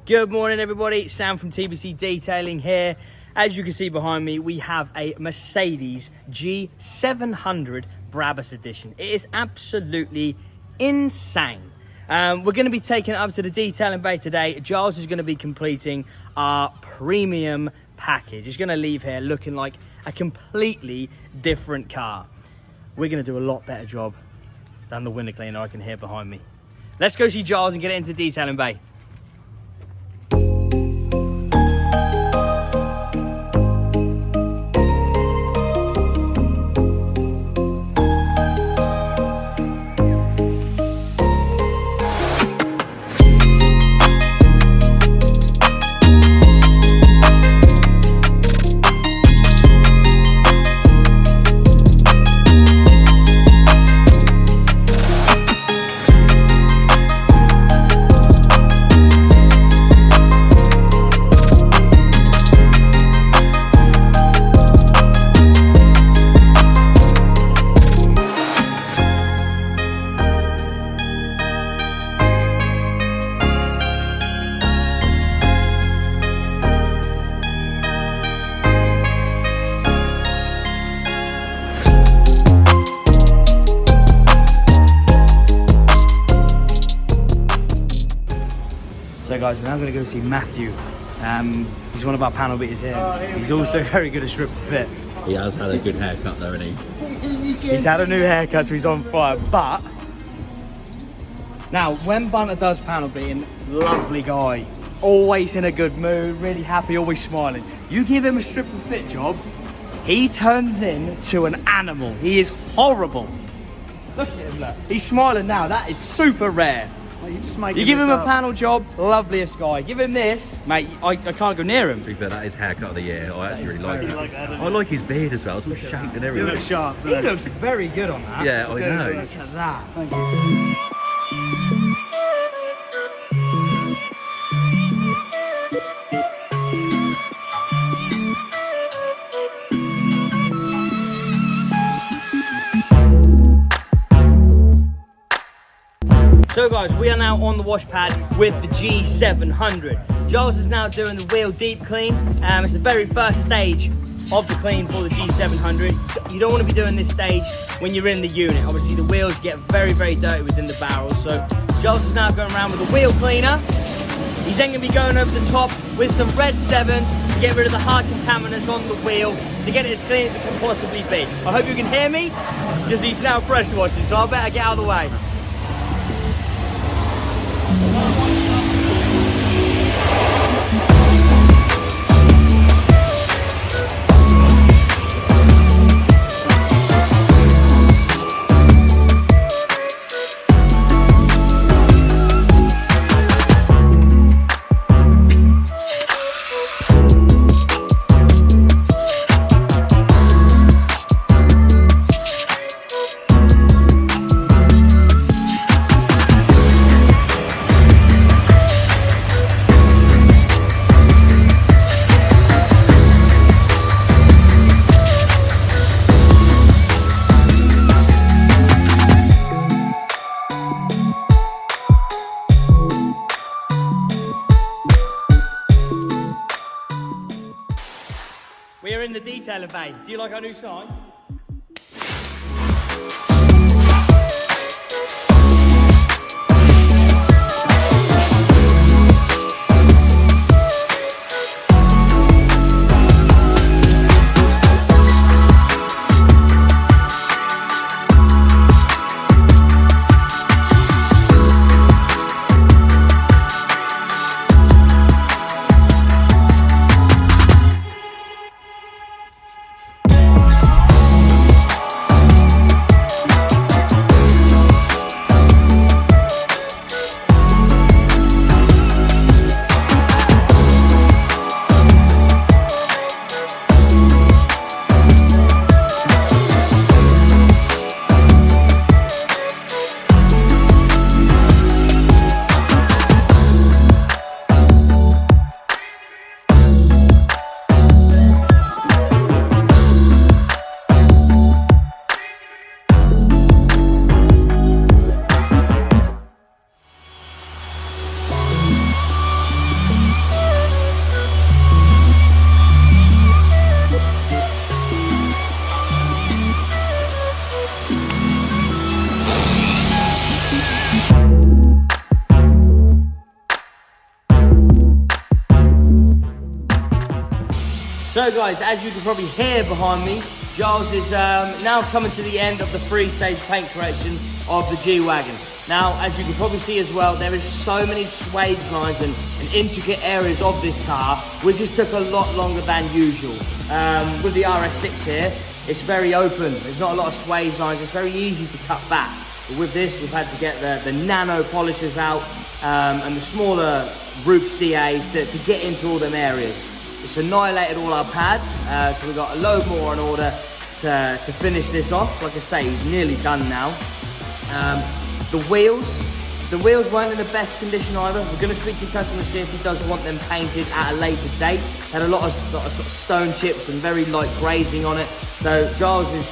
Good morning everybody, Sam from TBC Detailing here. As you can see behind me, we have a Mercedes G700 Brabus edition. It is absolutely insane. We're going to be taking it up to the detailing bay today. Giles is going to be completing our premium package. He's going to leave here looking like a completely different car. We're going to do a lot better job than the window cleaner I can hear behind me. Let's go see Giles and get it into the detailing bay. So guys, we're now going to go see Matthew. He's one of our panel beaters here. He's also very good at strip and fit. He has had a good haircut though, hasn't he? He's had a new haircut, so he's on fire. But now, when Bunter does panel beating, lovely guy, always in a good mood, really happy, always smiling. You give him a strip and fit job, he turns into an animal. He is horrible. Look at him, look. He's smiling now. That is super rare. You give him a panel job, loveliest guy. Give him this, mate, I can't go near him. To be fair, that is haircut of the year. I actually really like it. I like his beard as well. It's all shaped and He everything. looks sharp. He looks very good on that. Yeah, I know. Look at that. Thank you. So guys, we are now on the wash pad with the G700. Giles is now doing the wheel deep clean. It's the very first stage of the clean for the G700. You don't want to be doing this stage when you're in the unit. Obviously the wheels get very, very dirty within the barrel. So Giles is now going around with the wheel cleaner. He's then going to be going over the top with some red 7 to get rid of the hard contaminants on the wheel to get it as clean as it can possibly be. I hope you can hear me because he's now pressure washing, so I better get out of the way. We are in the detailing bay. Do you like our new sign? So guys, as you can probably hear behind me, Giles is now coming to the end of the 3-stage paint correction of the G-Wagon. Now, as you can probably see as well, there is so many swage lines and intricate areas of this car, which just took a lot longer than usual. With the RS6 here, it's very open. There's not a lot of swage lines. It's very easy to cut back. But with this, we've had to get the nano polishers out and the smaller Brabus DAs to get into all them areas. It's annihilated all our pads, so we've got a load more in order to finish this off. Like I say, he's nearly done now. The wheels weren't in the best condition either. We're going to speak to the customer to see if he does want them painted at a later date. Had a lot of sort of stone chips and very light grazing on it. So Giles has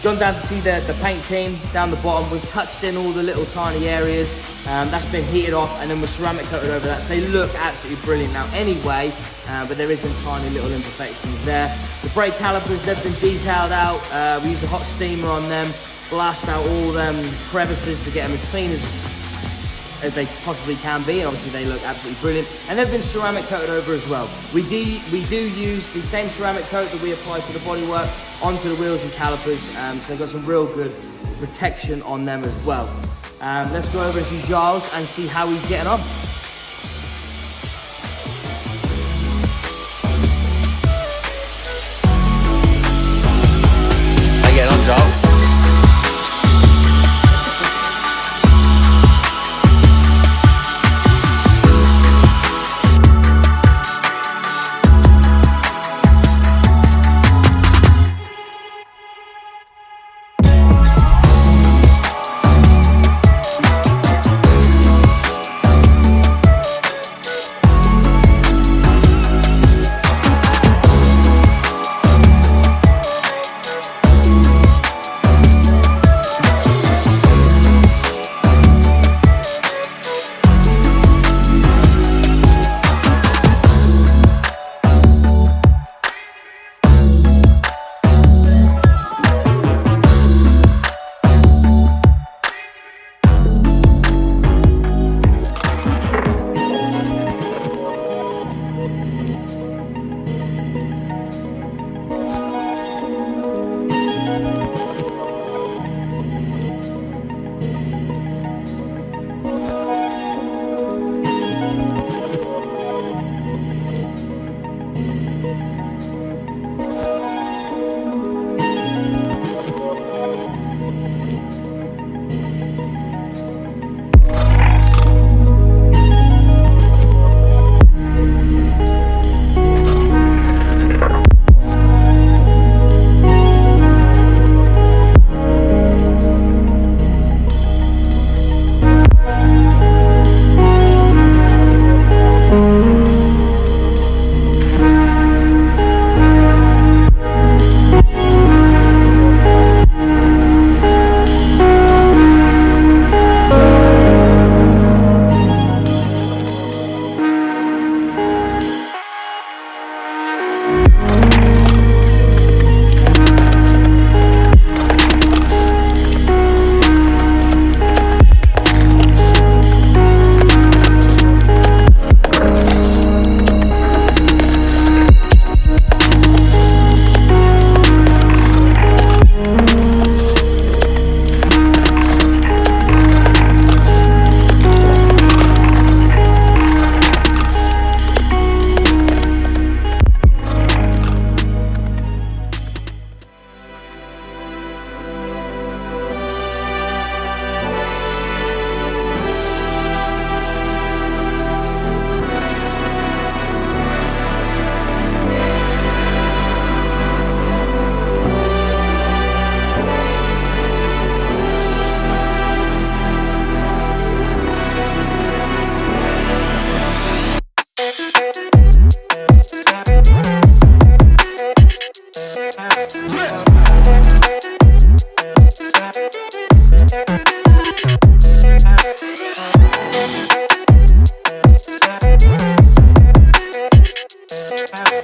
gone down to see the paint team down the bottom. We've touched in all the little tiny areas. That's been heated off and then we're ceramic coated over that. So they look absolutely brilliant now anyway, but there is some tiny little imperfections there. The brake calipers, they've been detailed out. We used a hot steamer on them, blast out all them crevices to get them as clean as they possibly can be, and obviously they look absolutely brilliant. And they've been ceramic coated over as well. We do use the same ceramic coat that we apply to the bodywork onto the wheels and calipers, so they've got some real good protection on them as well. Let's go over and see Giles and see how he's getting on. How you getting on, Giles?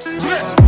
Yeah.